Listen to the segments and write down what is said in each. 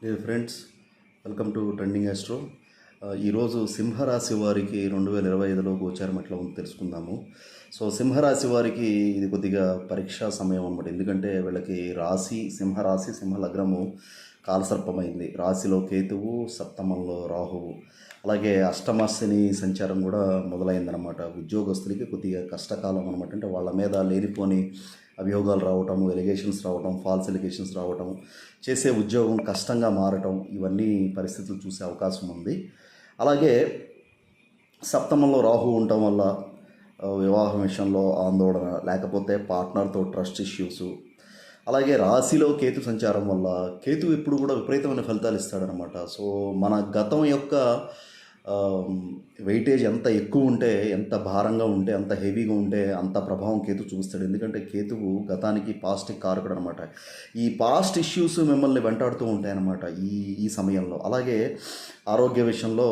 A friends, welcome to trending astro. ఈరోజు సింహరాశి వారికి 2025లో గోచారం ఎట్లా ఉందో తెలుసుకుందాము. సో సింహరాశి వారికి ఇది కొద్దిగా పరీక్షా సమయం అనమాట. ఎందుకంటే వీళ్ళకి రాశి సింహరాశి, సింహలగ్నము కాలసర్పమైంది. రాశిలో కేతువు, సప్తమంలో రాహువు, అలాగే అష్టమ శని సంచారం కూడా మొదలైందనమాట. ఉద్యోగస్తులకి కొద్దిగా కష్టకాలం అనమాట. అంటే వాళ్ళ మీద లేనిపోని అభియోగాలు రావటము, ఎలిగేషన్స్ రావటం, ఫాల్స్ ఎలిగేషన్స్ రావటం, చేసే ఉద్యోగం కష్టంగా మారటం, ఇవన్నీ పరిస్థితులు చూసే అవకాశం ఉంది. అలాగే సప్తమంలో రాహు ఉండటం వల్ల వివాహం విషయంలో ఆందోళన, లేకపోతే పార్ట్నర్తో ట్రస్ట్ ఇష్యూసు, అలాగే రాశిలో కేతు సంచారం వల్ల కేతు ఎప్పుడు కూడా విపరీతమైన ఫలితాలు ఇస్తాడనమాట. సో మన గతం యొక్క వెయిటేజ్ ఎంత ఎక్కువ ఉంటే, ఎంత భారంగా ఉంటే, అంత హెవీగా ఉంటే అంత ప్రభావం కేతు చూపిస్తాడు. ఎందుకంటే కేతువు గతానికి పాస్ట్కి కారకుడు అనమాట. ఈ పాస్ట్ ఇష్యూస్ మిమ్మల్ని వెంటాడుతూ ఉంటాయన్నమాట ఈ సమయంలో. అలాగే ఆరోగ్య విషయంలో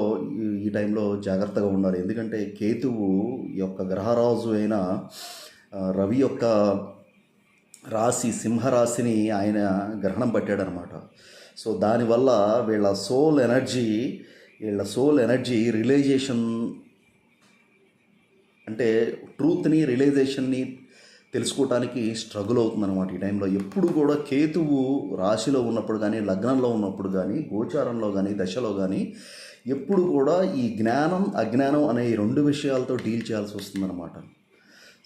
ఈ టైంలో జాగ్రత్తగా ఉండాలి. ఎందుకంటే కేతువు యొక్క గ్రహరాజు అయిన రవి యొక్క రాశి సింహరాశిని ఆయన గ్రహణం పట్టాడనమాట. సో దానివల్ల వీళ్ళ సోల్ ఎనర్జీ రియలైజేషన్, అంటే ట్రూత్ని, రియలైజేషన్ని తెలుసుకోవడానికి స్ట్రగుల్ అవుతుందన్నమాట. ఈ టైంలో ఎప్పుడు కూడా కేతువు రాశిలో ఉన్నప్పుడు కానీ, లగ్నంలో ఉన్నప్పుడు కానీ, గోచారంలో కానీ, దశలో కానీ ఎప్పుడు కూడా ఈ జ్ఞానం అజ్ఞానం అనే ఈ రెండు విషయాలతో డీల్ చేయాల్సి వస్తుందన్నమాట.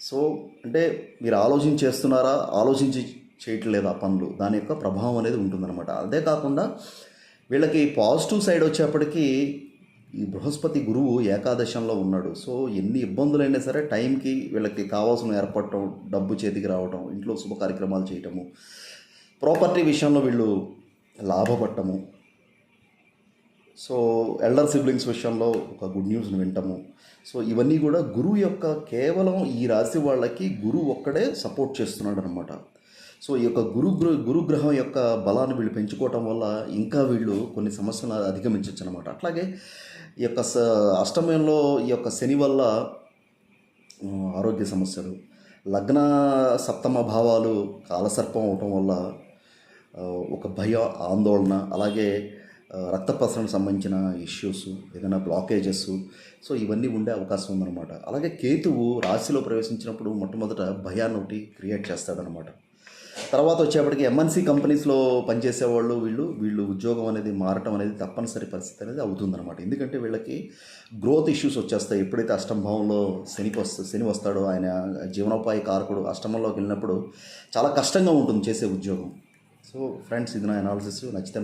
సో అంటే మీరు ఆలోచించేస్తున్నారా, ఆలోచించి చేయట్లేదు ఆ పనులు, దాని యొక్క ప్రభావం అనేది ఉంటుందన్నమాట. అదే కాకుండా వీళ్ళకి పాజిటివ్ సైడ్ వచ్చేప్పటికీ ఈ బృహస్పతి గురువు ఏకాదశంలో ఉన్నాడు. సో ఎన్ని ఇబ్బందులైనా సరే టైంకి వీళ్ళకి కావాల్సిన ఏర్పడటం, డబ్బు చేతికి రావటం, ఇంట్లో శుభ కార్యక్రమాలు చేయటము, ప్రాపర్టీ విషయంలో వీళ్ళు లాభపడటము, సో ఎల్డర్ సిబ్లింగ్స్ విషయంలో ఒక గుడ్ న్యూస్ని వింటాము. సో ఇవన్నీ కూడా గురువు యొక్క, కేవలం ఈ రాశి వాళ్ళకి గురువు ఒక్కడే సపోర్ట్ చేస్తున్నాడు అనమాట. సో ఈ యొక్క గురుగ్రహం యొక్క బలాన్ని వీళ్ళు పెంచుకోవటం వల్ల ఇంకా వీళ్ళు కొన్ని సమస్యలు అధిగమించవచ్చు అనమాట. అట్లాగే ఈ యొక్క అష్టమంలో ఈ యొక్క శని వల్ల ఆరోగ్య సమస్యలు, లగ్న సప్తమ భావాలు కాలసర్పం అవటం వల్ల ఒక భయ, ఆందోళన, అలాగే రక్త ప్రసరణకు సంబంధించిన ఇష్యూస్, ఏదైనా బ్లాకేజెస్, సో ఇవన్నీ ఉండే అవకాశం ఉందన్నమాట. అలాగే కేతువు రాశిలో ప్రవేశించినప్పుడు మొట్టమొదట భయాన్ని ఒకటి క్రియేట్ చేస్తాడనమాట. తర్వాత వచ్చేప్పటికి ఎంఎన్సీ కంపెనీస్లో పనిచేసేవాళ్ళు వీళ్ళు ఉద్యోగం అనేది మారటం అనేది తప్పనిసరి పరిస్థితి అనేది అవుతుందన్నమాట. ఎందుకంటే వీళ్ళకి గ్రోత్ ఇష్యూస్ వచ్చేస్తాయి. ఎప్పుడైతే అష్టమ భావంలో శని వస్తాడో, ఆయన జీవనోపాయ కారకుడు, అష్టమంలోకి వెళ్ళినప్పుడు చాలా కష్టంగా ఉంటుంది చేసే ఉద్యోగం. సో ఫ్రెండ్స్, ఇది నా అనాలిసిస్. నచ్చితే